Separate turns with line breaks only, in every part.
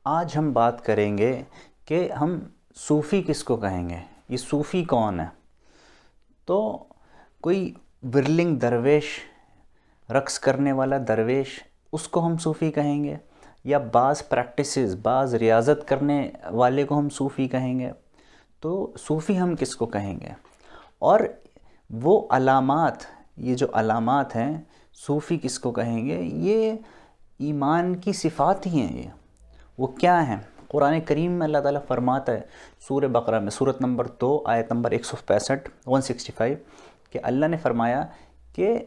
آج ہم بات کریں گے کہ ہم صوفی کس کو کہیں گے، یہ صوفی کون ہے۔ تو کوئی ورلنگ درویش، رقص کرنے والا درویش، اس کو ہم صوفی کہیں گے، یا بعض پریکٹسز، بعض ریاضت کرنے والے کو ہم صوفی کہیں گے۔ تو صوفی ہم کس کو کہیں گے، اور وہ علامات، یہ جو علامات ہیں صوفی کس کو کہیں گے، یہ ایمان کی صفات ہی ہیں۔ یہ وہ کیا ہیں؟ قرآن کریم میں اللہ تعالیٰ فرماتا ہے سورہ بقرہ میں، سورۃ نمبر 2 آیت نمبر 165 165 کہ اللہ نے فرمایا کہ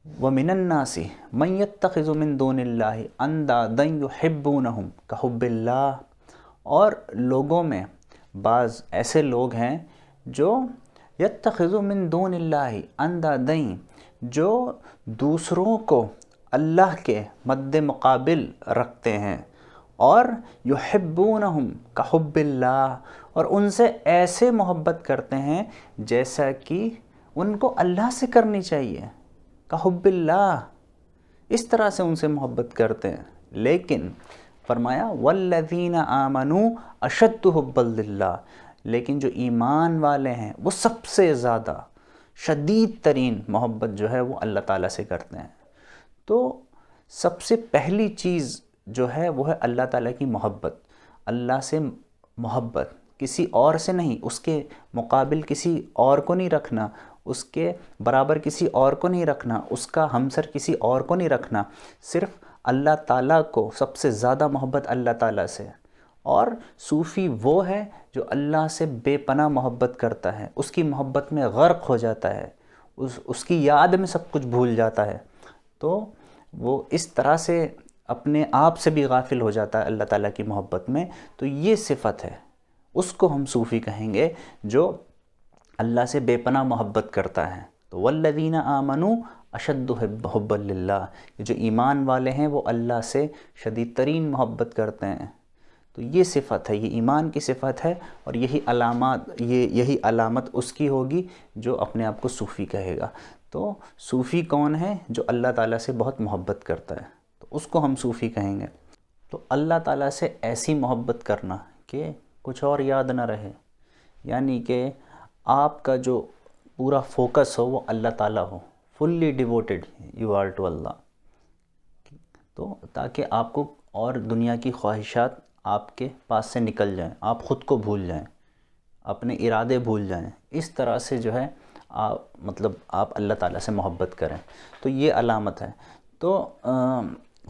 وَمِنَ النَّاسِ مَن يَتَّخِذُ مِن دُونِ اللَّهِ أَندَادًا يُحِبُّونَهُمْ كَحُبِّ اللَّهِ، اور لوگوں میں بعض ایسے لوگ ہیں جو يَتَّخِذُ مِن دُونِ اللَّهِ أَندَادًا، جو دوسروں کو اللہ کے مد مقابل رکھتے ہیں، اور یحبونہم کحب اللہ، اور ان سے ایسے محبت کرتے ہیں جیسا کہ ان کو اللہ سے کرنی چاہیے، کحب اللہ، اس طرح سے ان سے محبت کرتے ہیں۔ لیکن فرمایا والذین آمنوا اشد حبا للہ، لیکن جو ایمان والے ہیں وہ سب سے زیادہ شدید ترین محبت جو ہے وہ اللہ تعالیٰ سے کرتے ہیں۔ تو سب سے پہلی چیز جو ہے وہ ہے اللہ تعالیٰ کی محبت، اللہ سے محبت، کسی اور سے نہیں، اس کے مقابل کسی اور کو نہیں رکھنا، اس کے برابر کسی اور کو نہیں رکھنا، اس کا ہمسر کسی اور کو نہیں رکھنا، صرف اللہ تعالیٰ کو سب سے زیادہ محبت اللہ تعالیٰ سے۔ اور صوفی وہ ہے جو اللہ سے بے پناہ محبت کرتا ہے، اس کی محبت میں غرق ہو جاتا ہے، اس کی یاد میں سب کچھ بھول جاتا ہے، تو وہ اس طرح سے اپنے آپ سے بھی غافل ہو جاتا ہے اللہ تعالیٰ کی محبت میں۔ تو یہ صفت ہے، اس کو ہم صوفی کہیں گے جو اللہ سے بے پناہ محبت کرتا ہے۔ تو والذین آمنوا اشد حبا للہ، جو ایمان والے ہیں وہ اللہ سے شدید ترین محبت کرتے ہیں۔ تو یہ صفت ہے، یہ ایمان کی صفت ہے، اور یہی علامت اس کی ہوگی جو اپنے آپ کو صوفی کہے گا۔ تو صوفی کون ہے؟ جو اللہ تعالیٰ سے بہت محبت کرتا ہے، تو اس کو ہم صوفی کہیں گے۔ تو اللہ تعالیٰ سے ایسی محبت کرنا کہ کچھ اور یاد نہ رہے، یعنی کہ آپ کا جو پورا فوکس ہو وہ اللہ تعالیٰ ہو، فلی ڈیووٹیڈ یو آر ٹو اللہ، تو تاکہ آپ کو اور دنیا کی خواہشات آپ کے پاس سے نکل جائیں، آپ خود کو بھول جائیں، اپنے ارادے بھول جائیں، اس طرح سے جو ہے آپ اللہ تعالیٰ سے محبت کریں۔ تو یہ علامت ہے۔ تو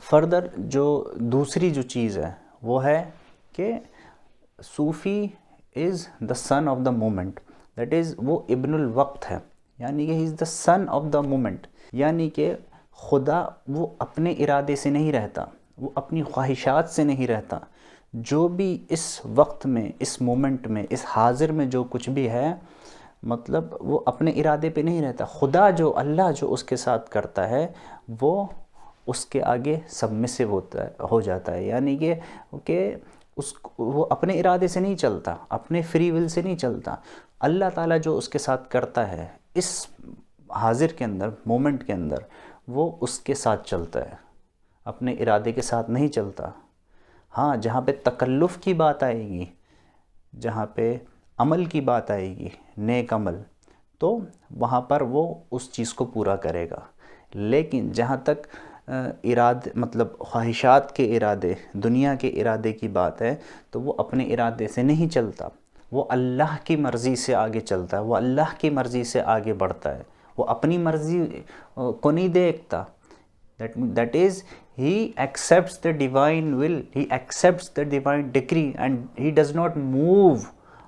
فردر جو دوسری جو چیز ہے وہ ہے کہ Sufi is the son of the moment, that is وہ ابن الوقت ہے، یعنی کہ ہی از the son of the moment, یعنی کہ خدا وہ اپنے ارادے سے نہیں رہتا، وہ اپنی خواہشات سے نہیں رہتا، جو بھی اس وقت میں، اس مومنٹ میں، اس حاضر میں جو کچھ بھی ہے، مطلب وہ اپنے ارادے پہ نہیں رہتا۔ خدا جو، اللہ جو اس کے ساتھ کرتا ہے وہ اس کے آگے سبمسو ہو جاتا ہے، یعنی کہ وہ اپنے ارادے سے نہیں چلتا، اپنے فری ول سے نہیں چلتا۔ اللہ تعالیٰ جو اس کے ساتھ کرتا ہے اس حاضر کے اندر، مومنٹ کے اندر، وہ اس کے ساتھ چلتا ہے، اپنے ارادے کے ساتھ نہیں چلتا۔ ہاں، جہاں پہ تکلف کی بات آئے گی، جہاں پہ عمل کی بات آئے گی، نیک عمل، تو وہاں پر وہ اس چیز کو پورا کرے گا۔ لیکن جہاں تک مطلب خواہشات کے ارادے، دنیا کے ارادے کی بات ہے، تو وہ اپنے ارادے سے نہیں چلتا، وہ اللہ کی مرضی سے آگے چلتا ہے، وہ اللہ کی مرضی سے آگے بڑھتا ہے، وہ اپنی مرضی کو نہیں دیکھتا۔ That is, he accepts the divine will, he accepts the divine decree, and he does not move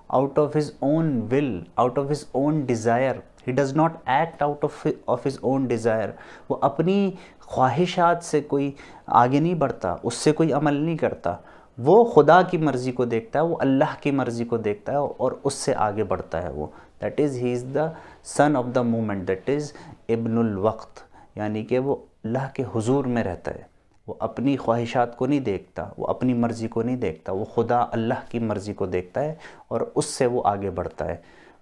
out of his own will, out of his own desire. He does not act out of his own desire. وہ اپنی خواہشات سے کوئی آگے نہیں بڑھتا، اس سے کوئی عمل نہیں کرتا، وہ خدا کی مرضی کو دیکھتا ہے، وہ اللہ کی مرضی کو دیکھتا ہے اور اس سے آگے بڑھتا ہے وہ۔ That is, he is the son of the moment, that is ابن الوقت، یعنی کہ وہ اللہ کے حضور میں رہتا ہے، وہ اپنی خواہشات کو نہیں دیکھتا، وہ اپنی مرضی کو نہیں دیکھتا، وہ خدا اللہ کی مرضی کو دیکھتا ہے اور اس سے وہ آگے بڑھتا ہے،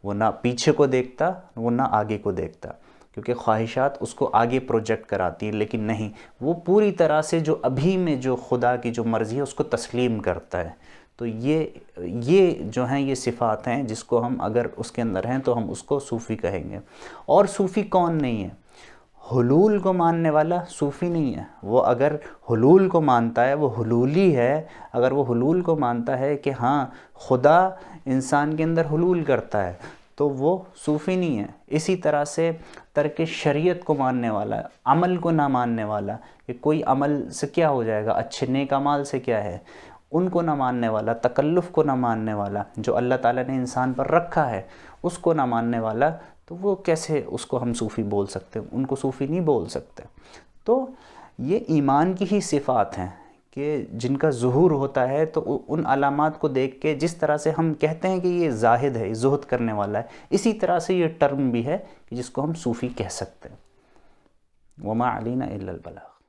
وہ نہ پیچھے کو دیکھتا، وہ نہ آگے کو دیکھتا۔ کیونکہ خواہشات اس کو آگے پروجیکٹ کراتی ہیں، لیکن نہیں، وہ پوری طرح سے جو ابھی میں جو خدا کی جو مرضی ہے اس کو تسلیم کرتا ہے۔ تو یہ جو ہیں یہ صفات ہیں جس کو ہم اگر اس کے اندر ہیں تو ہم اس کو صوفی کہیں گے۔ اور صوفی کون نہیں ہے؟ حلول کو ماننے والا صوفی نہیں ہے۔ وہ اگر حلول کو مانتا ہے وہ حلولی ہے، اگر وہ حلول کو مانتا ہے کہ ہاں خدا انسان کے اندر حلول کرتا ہے تو وہ صوفی نہیں ہے۔ اسی طرح سے ترک شریعت کو ماننے والا، عمل کو نہ ماننے والا کہ کوئی عمل سے کیا ہو جائے گا، اچھے نیک اعمال سے کیا ہے، ان کو نہ ماننے والا، تکلف کو نہ ماننے والا، جو اللہ تعالیٰ نے انسان پر رکھا ہے اس کو نہ ماننے والا، تو وہ کیسے اس کو ہم صوفی بول سکتے ہیں؟ ان کو صوفی نہیں بول سکتے۔ تو یہ ایمان کی ہی صفات ہیں کہ جن کا ظہور ہوتا ہے تو ان علامات کو دیکھ کے جس طرح سے ہم کہتے ہیں کہ یہ زاہد ہے، یہ زہد کرنے والا ہے، اسی طرح سے یہ ٹرم بھی ہے کہ جس کو ہم صوفی کہہ سکتے ہیں۔ وما علینا الا البلاغ۔